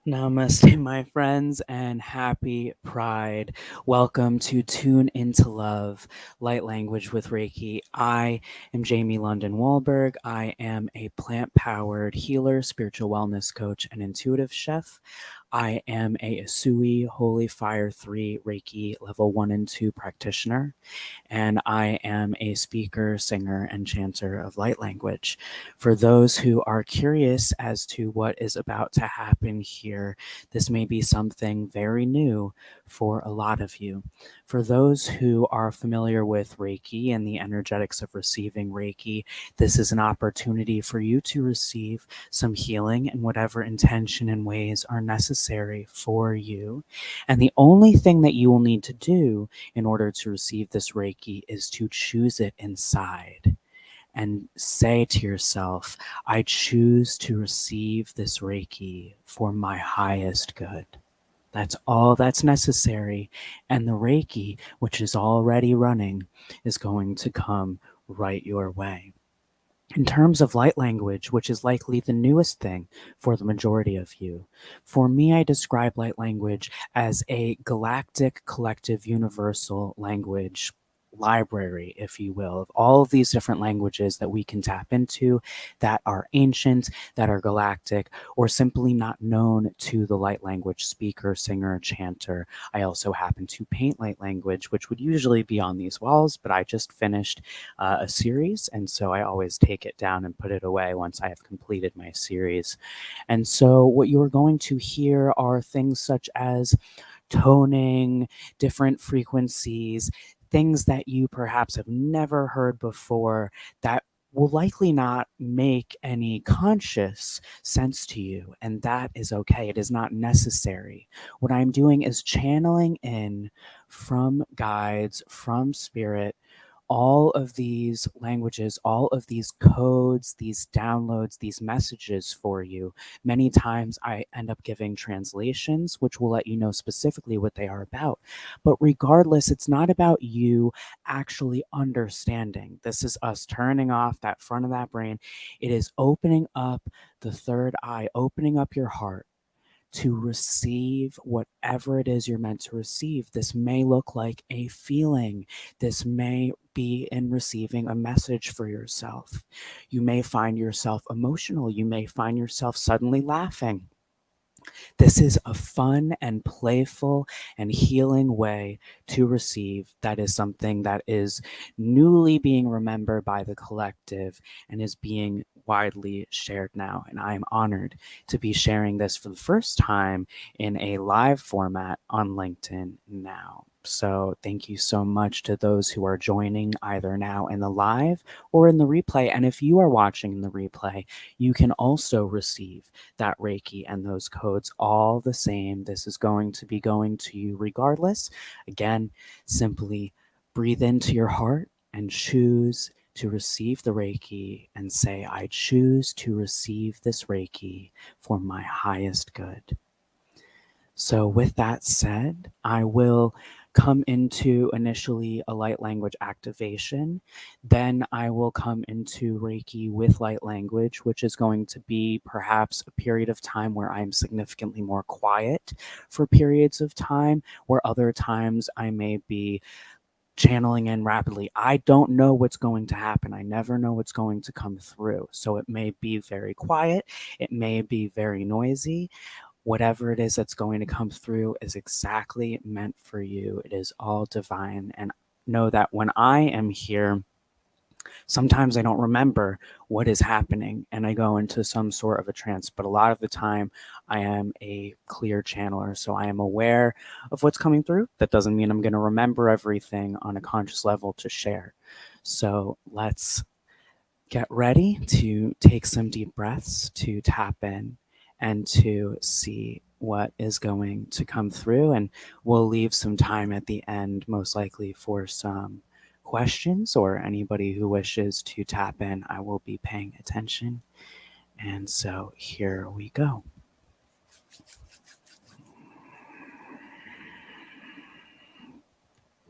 Namaste, my friends, and happy Pride. Welcome to Tune Into Love, Light Language with Reiki. I am Jamie London Wahlberg. I am a plant-powered healer, spiritual wellness coach, and intuitive chef. I am a Asui Holy Fire 3 Reiki Level 1 and 2 practitioner, and I am a speaker, singer, and chanter of light language. For those who are curious as to what is about to happen here, this may be something very new for a lot of you. For those who are familiar with Reiki and the energetics of receiving Reiki, this is an opportunity for you to receive some healing in whatever intention and ways are necessary for you. And the only thing that you will need to do in order to receive this Reiki is to choose it inside and say to yourself, I choose to receive this Reiki for my highest good. That's all that's necessary. And the Reiki, which is already running, is going to come right your way. In terms of light language, which is likely the newest thing for the majority of you, for me, I describe light language as a galactic, collective, universal language library, if you will, of all of these different languages that we can tap into that are ancient, that are galactic, or simply not known to the light language speaker, singer, chanter. I also happen to paint light language, which would usually be on these walls, but I just finished a series, and so I always take it down and put it away once I have completed my series. And so what you are going to hear are things such as toning, different frequencies, things that you perhaps have never heard before that will likely not make any conscious sense to you, and that is okay. It is not necessary. What I'm doing is channeling in from guides, from spirit, all of these languages, all of these codes, these downloads, these messages for you. Many times I end up giving translations, which will let you know specifically what they are about. But regardless, it's not about you actually understanding. This is us turning off that front of that brain. It is opening up the third eye, opening up your heart to receive whatever it is you're meant to receive. This may look like a feeling. This may be in receiving a message for yourself. You may find yourself emotional. You may find yourself suddenly laughing. This is a fun and playful and healing way to receive. That is something that is newly being remembered by the collective and is being widely shared now. And I am honored to be sharing this for the first time in a live format on LinkedIn now. So thank you so much to those who are joining either now in the live or in the replay. And if you are watching the replay, you can also receive that Reiki and those codes all the same. This is going to be going to you regardless. Again, simply breathe into your heart and choose to receive the Reiki and say, I choose to receive this Reiki for my highest good. So, with that said, I will come into initially a light language activation. Then I will come into Reiki with light language, which is going to be perhaps a period of time where I'm significantly more quiet for periods of time, where other times I may be channeling in rapidly. I don't know what's going to happen. I never know what's going to come through. So it may be very quiet, it may be very noisy. Whatever it is that's going to come through is exactly meant for you. It is all divine. And know that when I am here, sometimes I don't remember what is happening and I go into some sort of a trance, but a lot of the time I am a clear channeler. So I am aware of what's coming through. That doesn't mean I'm going to remember everything on a conscious level to share. So let's get ready to take some deep breaths, to tap in and to see what is going to come through. And we'll leave some time at the end, most likely for some questions or anybody who wishes to tap in. I will be paying attention. And so here we go.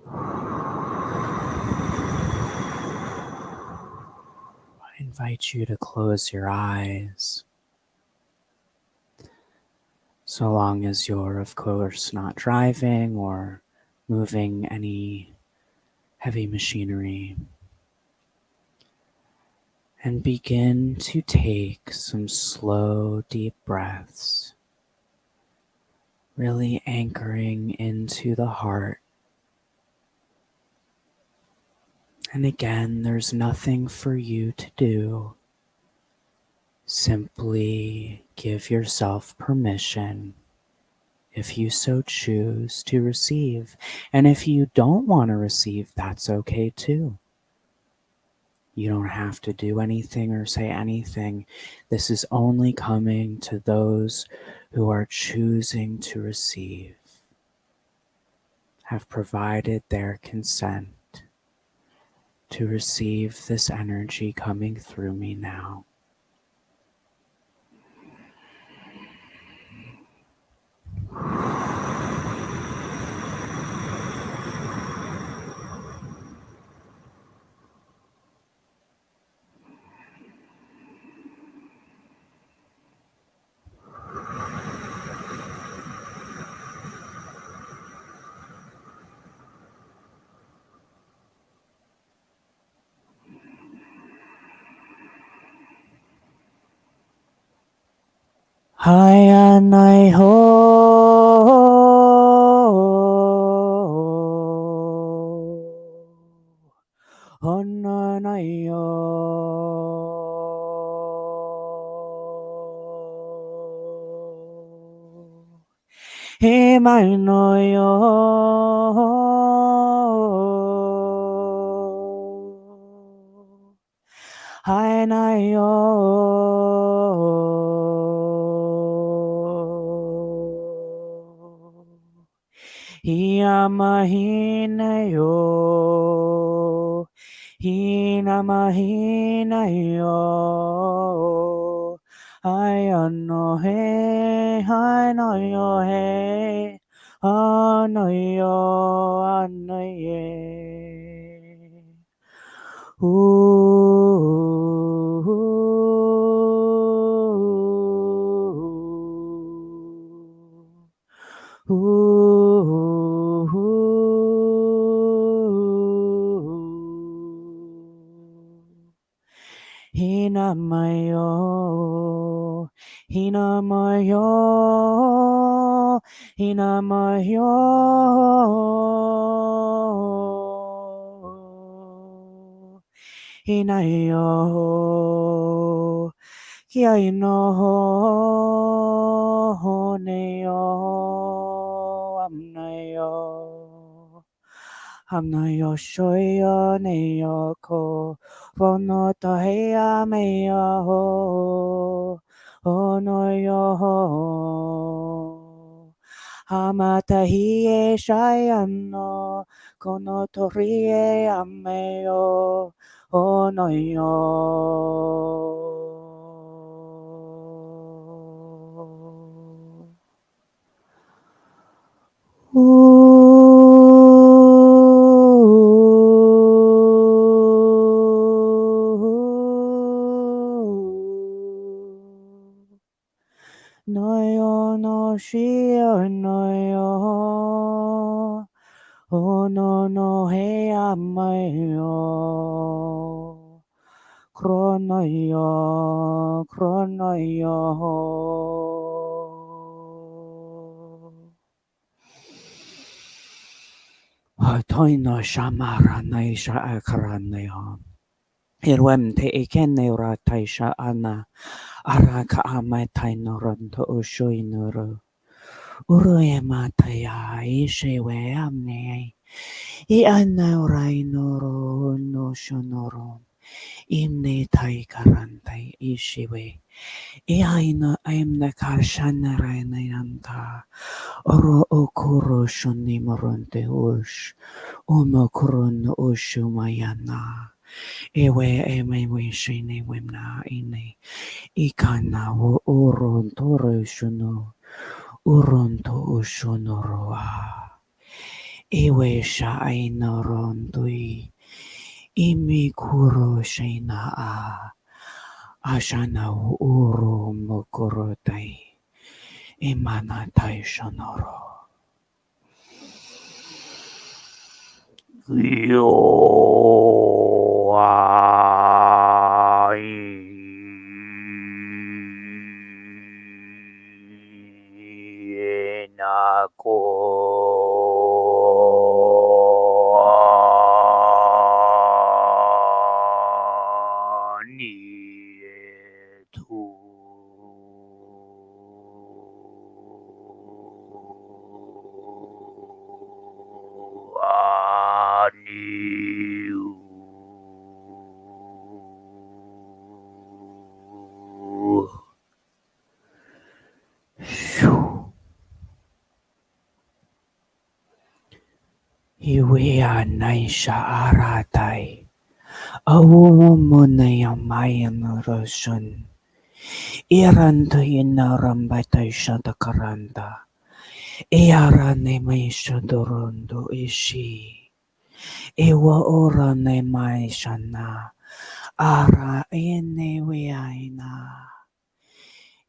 I invite you to close your eyes. So long as you're, of course, not driving or moving any heavy machinery. And begin to take some slow, deep breaths, really anchoring into the heart. And again, there's nothing for you to do. Simply give yourself permission, if you so choose, to receive. And if you don't want to receive, that's okay too. You don't have to do anything or say anything. This is only coming to those who are choosing to receive, have provided their consent to receive this energy coming through me now. Hi nai ho, honna nai yo, he mai no yo, hi nai yo. Hiyamahina yo, hinamahina yo, hayano he, hano yo he, ano yo, ano ye. Hinamayo, hinamayo, hinamayo, hinayo, kiaino, honeyo, amnayo. Hamnayo shoyo neyo ko rono toheya meyo ho onoyo ho Hamatahiye shayano kono torie ameyo onoyo Noyo no shio noyo ono no he amayo Kronoyo Toino shamara naisha akaranayo Irwem te ikenera taisha ana Araka amataino ronto ushuinuru Uruemataya ishewe amne I anaurainuru no shunuru Imne tai karantai ishiwe I aina aimna karshanarainayanta Oro okuro shunimurunte ush Umo kurun ushumayana Ewe emewe shine wemna ine Ikana wo urontoro shuno Uronto ushunoroa Ewe sha ainorondui Imi kuro shina a Ashana uru mokorotai Imana tai shonoro Yo Nako Nietu Aniu Shoo Iwea naisha aratai Awumunayamayan roshun Iranto inarambatay siya takaranda Iarane may siya dorondo ishi Iwa orane may siya na Ara inewiyay na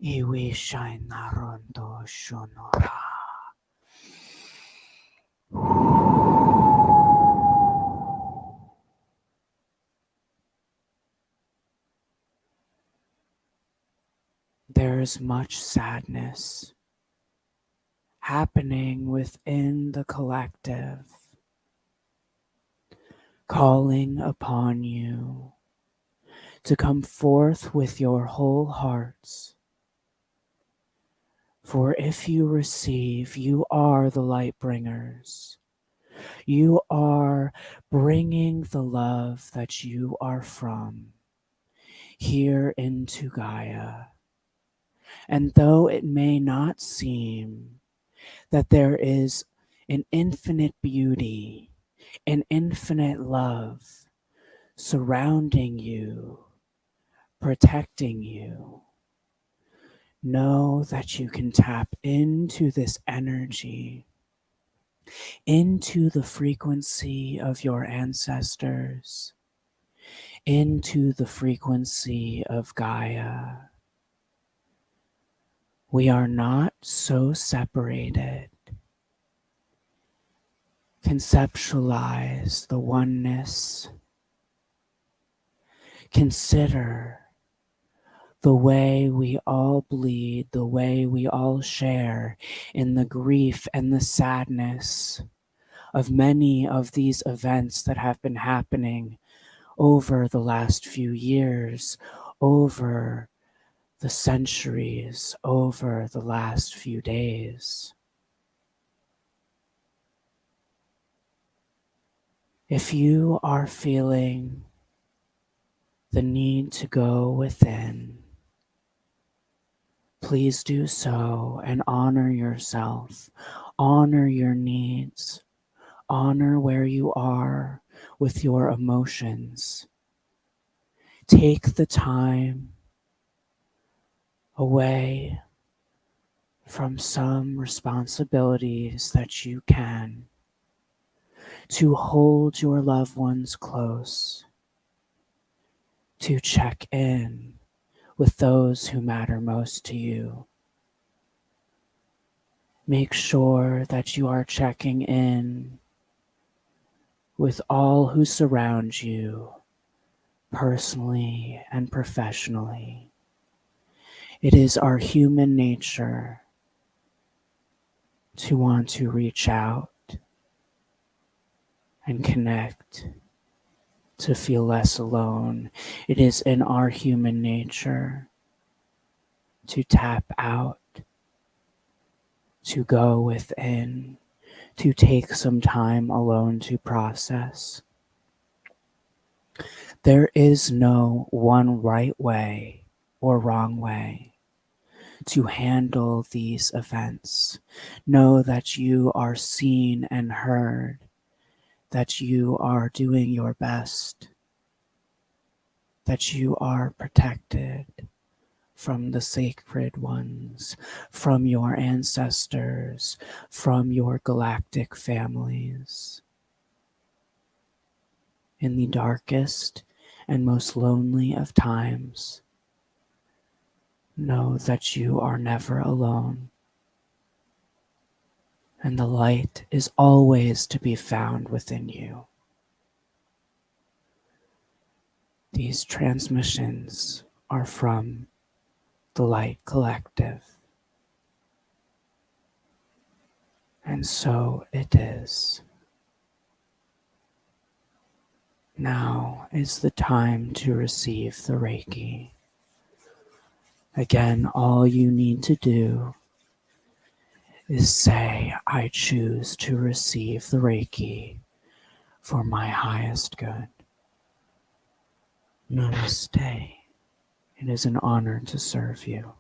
Iwi siya narondo shunora There is much sadness happening within the collective, calling upon you to come forth with your whole hearts. For if you receive, you are the light bringers. You are bringing the love that you are from here into Gaia. And though it may not seem that there is an infinite beauty, an infinite love surrounding you, protecting you, know that you can tap into this energy, into the frequency of your ancestors, into the frequency of Gaia. We are not so separated. Conceptualize the oneness. Consider the way we all bleed, the way we all share in the grief and the sadness of many of these events that have been happening over the last few years, over the centuries, over the last few days. If you are feeling the need to go within, please do so and honor yourself, honor your needs, honor where you are with your emotions. Take the time away from some responsibilities that you can to hold your loved ones close, to check in with those who matter most to you. Make sure that you are checking in with all who surround you, personally and professionally. It is our human nature to want to reach out and connect, to feel less alone. It is in our human nature to tap out, to go within, to take some time alone to process. There is no one right way or wrong way to handle these events. Know that you are seen and heard, that you are doing your best, that you are protected from the sacred ones, from your ancestors, from your galactic families. In the darkest and most lonely of times, know that you are never alone, and the light is always to be found within you. These transmissions are from the Light Collective, and so it is. Now is the time to receive the Reiki. Again, all you need to do is say, I choose to receive the Reiki for my highest good. Namaste. It is an honor to serve you.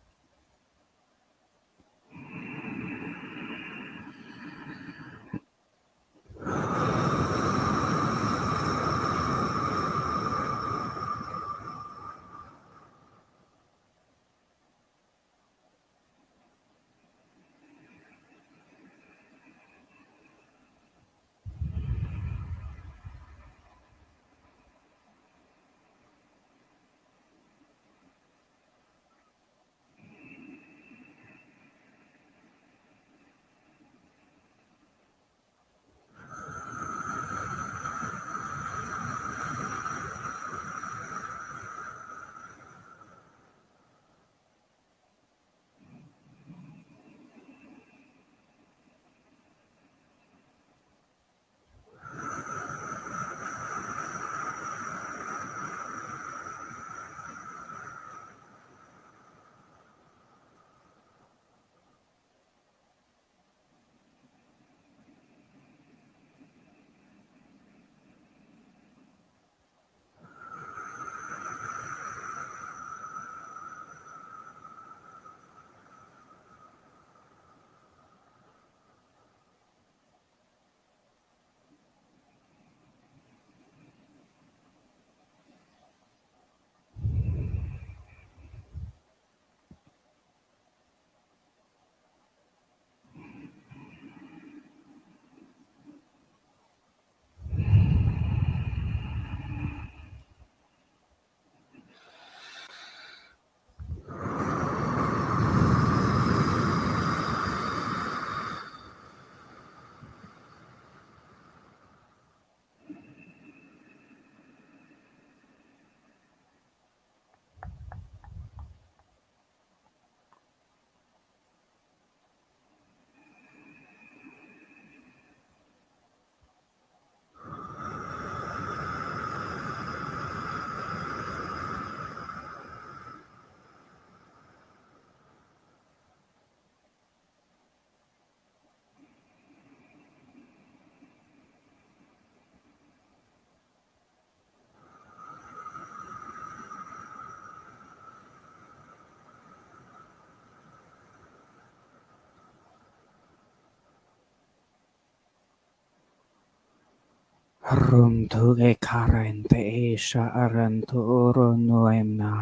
Rumtu ekarente esha arantu oro noemna.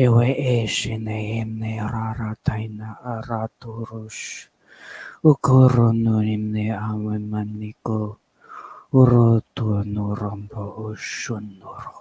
Ewe eshine emne rarataina araturush. Ukoro noemne awemaniko. Urotu nurombo ushunuro.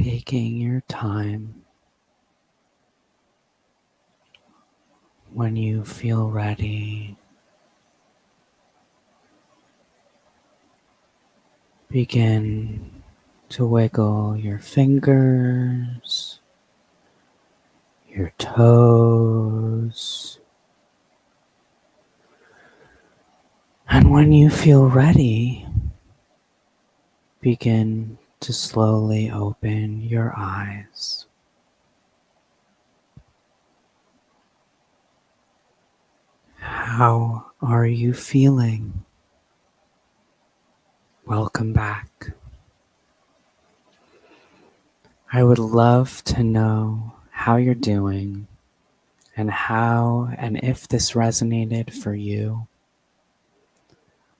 taking your time. When you feel ready, begin to wiggle your fingers, your toes, and when you feel ready, begin to slowly open your eyes. How are you feeling? Welcome back. I would love to know how you're doing and how and if this resonated for you.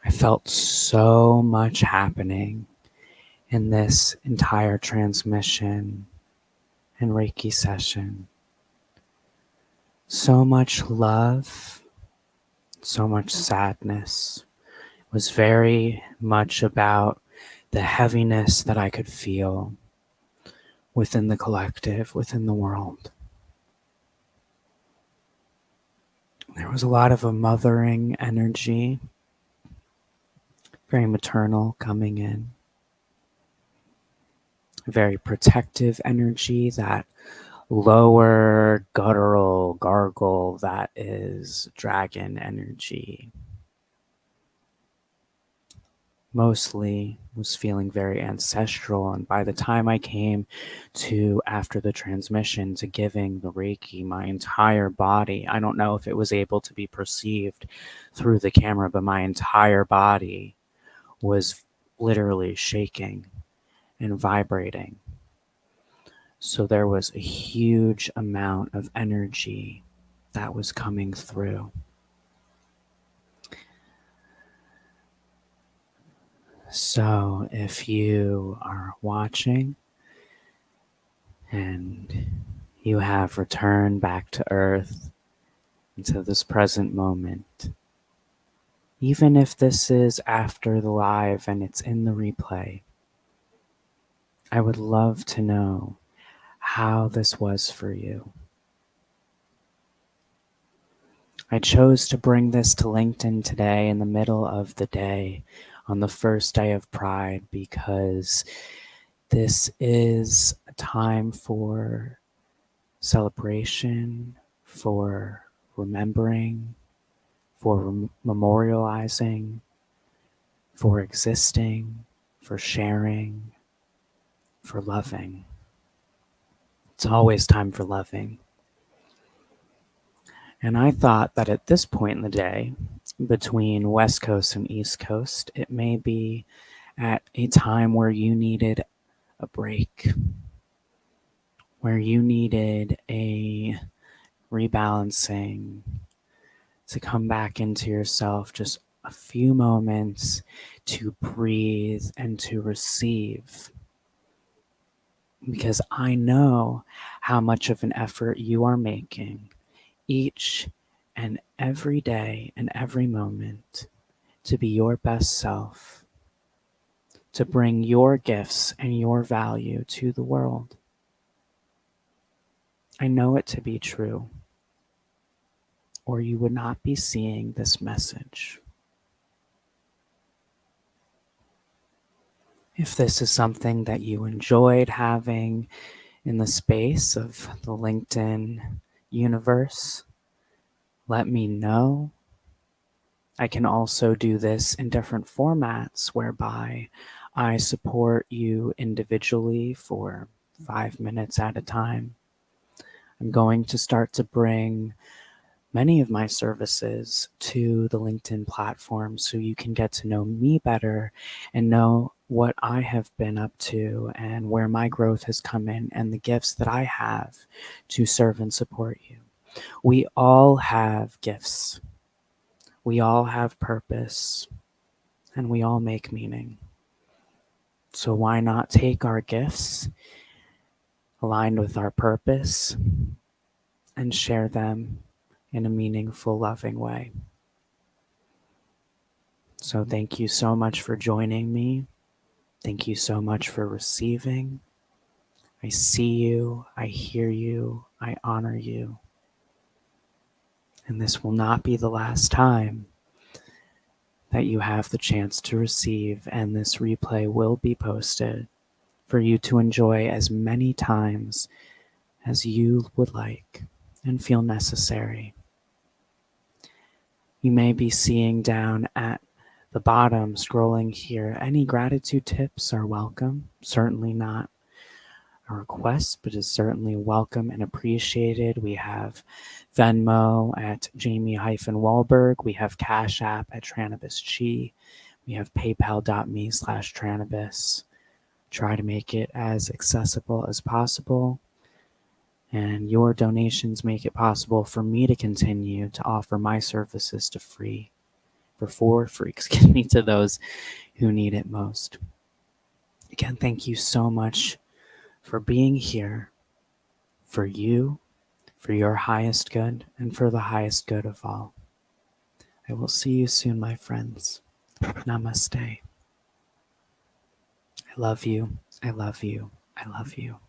I felt so much happening in this entire transmission and Reiki session. So much love, so much sadness. It was very much about the heaviness that I could feel within the collective, within the world. There was a lot of a mothering energy, very maternal coming in. Very protective energy, that lower guttural gargle that is dragon energy. Mostly was feeling very ancestral, and by the time I came to after the transmission to giving the Reiki, my entire body, I don't know if it was able to be perceived through the camera, but my entire body was literally shaking and vibrating. So there was a huge amount of energy that was coming through. So if you are watching and you have returned back to Earth, into this present moment, even if this is after the live and it's in the replay, I would love to know how this was for you. I chose to bring this to LinkedIn today in the middle of the day on the first day of Pride because this is a time for celebration, for remembering, for memorializing, for existing, for sharing, for loving. It's always time for loving. And I thought that at this point in the day, between West Coast and East Coast, it may be at a time where you needed a break, where you needed a rebalancing to come back into yourself, just a few moments to breathe and to receive. Because I know how much of an effort you are making each and every day and every moment to be your best self, to bring your gifts and your value to the world. I know it to be true, or you would not be seeing this message. If this is something that you enjoyed having in the space of the LinkedIn universe, let me know. I can also do this in different formats whereby I support you individually for 5 minutes at a time. I'm going to start to bring many of my services to the LinkedIn platform so you can get to know me better and know what I have been up to and where my growth has come in and the gifts that I have to serve and support you. We all have gifts. We all have purpose, and we all make meaning. So why not take our gifts aligned with our purpose and share them in a meaningful, loving way? So thank you so much for joining me. Thank you so much for receiving. I see you, I hear you, I honor you. And this will not be the last time that you have the chance to receive, and this replay will be posted for you to enjoy as many times as you would like and feel necessary. You may be seeing down at the bottom, scrolling here. Any gratitude tips are welcome. Certainly not a request, but is certainly welcome and appreciated. We have Venmo at Jamie-Wahlberg. We have Cash App at Trannabis Chi. We have paypal.me/Trannabis. Try to make it as accessible as possible. And your donations make it possible for me to continue to offer my services for free, to those who need it most. Again, thank you so much for being here, for you, for your highest good, and for the highest good of all. I will see you soon, my friends. Namaste. I love you. I love you. I love you.